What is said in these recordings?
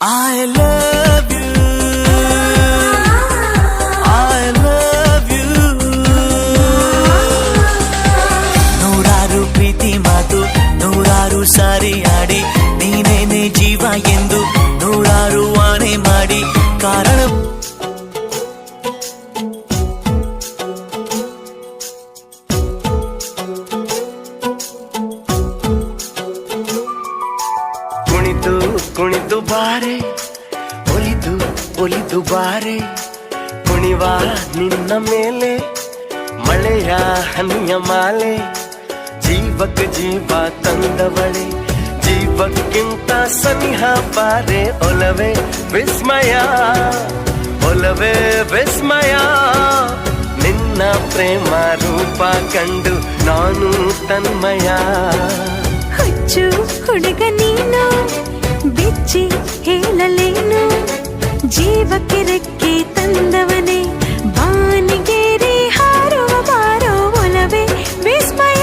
I love you, I love you. ನೂರಾರು ಪ್ರೀತಿ ಮಾತು ನೂರಾರು ಸಾರಿ ಆಡಿ ನೀನೇನೆ ಜೀವ ಎಂದು ನೂರಾರು ಆಣೆ ಮಾಡಿ ಕಾರಣ ಕುಣಿದು ಕುಣಿದು ಬಾರೆ ಒಲಿದು ಒಲಿದು ಬಾರೆ ಕುಣಿವ ನಿನ್ನ ಮೇಲೆ ಮಳೆಯ ಹನಿಯ ಮಾಲೆ ಜೀವಕ್ಕೆ ಜೀವ ತಂದವಳೆ ಜೀವಕ್ಕಿಂತ ಸನಿಹ ಬಾರೆ ಒಲವೇ ವಿಸ್ಮಯ ಒಲವೇ ವಿಸ್ಮಯ ನಿನ್ನ ಪ್ರೇಮ ರೂಪ ಕಂಡು ನಾನು ತನ್ಮಯ ಹುಚ್ಚು ಹುಡುಗ ನೀನು ಬಿಚ್ಚಿ ಹೇಳಲೇನು ಜೀವಕ್ಕೆ ರೆಕ್ಕೆ ತಂದವನೇ ಬಾನಿಗೇರಿ ಹಾರುವ ಬಾರೋ ಒಲವೇ ವಿಸ್ಮಯ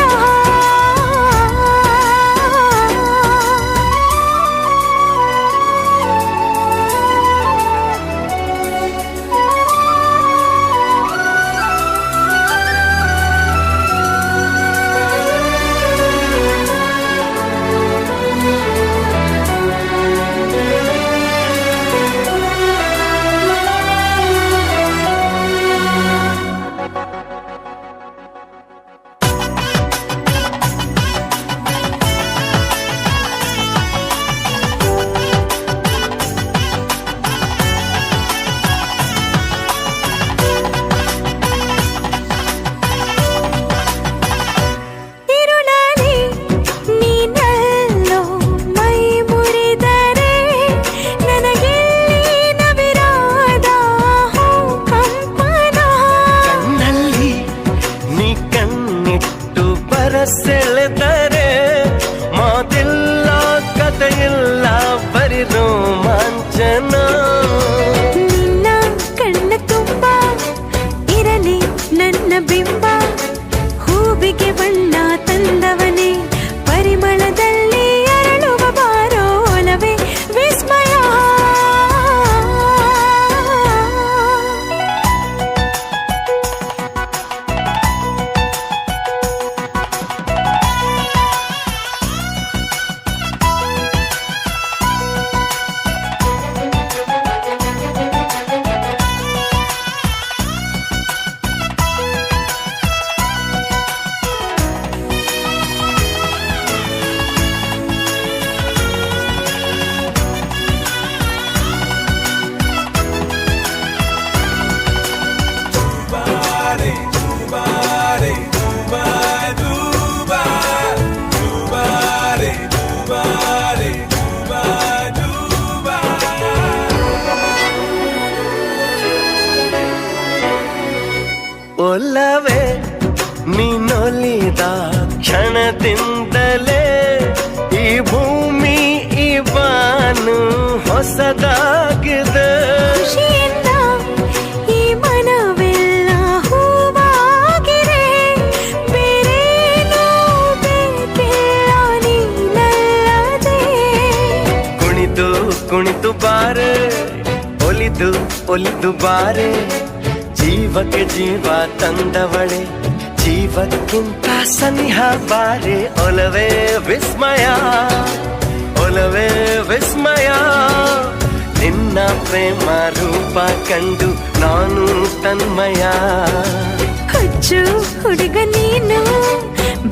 ಸೆಳೆದರೆ ಮಾತಿಲ್ಲ ಕಥೆಯಿಲ್ಲ ಬರಿ ರೋಮಾಂಚನ ನಿನ್ನ ಕಣ್ಣ ತುಂಬ ಇರಲಿ ನನ್ನ ಬಿಂಬ ಹೂವಿಗೆ ಬಣ್ಣ ತಂದವನೇ ಪರಿಮಳದಲ್ಲಿ ಅರಳುವ ಬಾರೋ ಒಲವೇ ವಿಸ್ಮಯ ಒಲವೇ ನೀನೊಲಿದ ಕ್ಷಣದಿಂದಲೇ ಈ ಭೂಮಿ ಈ ಬಾನು ಹೊಸದಾಗಿದೆ ಖುಷಿಯಿಂದ ಈ ಮನವೆಲ್ಲ ಹೂವಾಗಿದೆ ಬೇರೇನೂ ಬೇಕಿಲ್ಲ ನೀನಲ್ಲದೆ ಕುಣಿದು ಕುಣಿದು ಬಾರೆ ಒಲಿದು ಒಲಿದು ಬಾರೆ ಜೀವಕ್ಕೆ ಜೀವ ತಂದವಳೆ ಜೀವಕ್ಕಿಂತ ಸನಿಹ ಬಾರೆ ಒಲವೇ ವಿಸ್ಮಯ ಒಲವೇ ವಿಸ್ಮಯ ನಿನ್ನ ಪ್ರೇಮ ರೂಪ ಕಂಡು ನಾನು ತನ್ಮಯ ಹುಚ್ಚು ಹುಡುಗ ನೀನು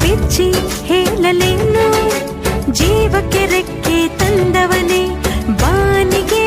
ಬಿಚ್ಚಿ ಹೇಳಲೇನು ಜೀವಕ್ಕೆ ರೆಕ್ಕೆ ತಂದವನೇ ಬಾನಿಗೆ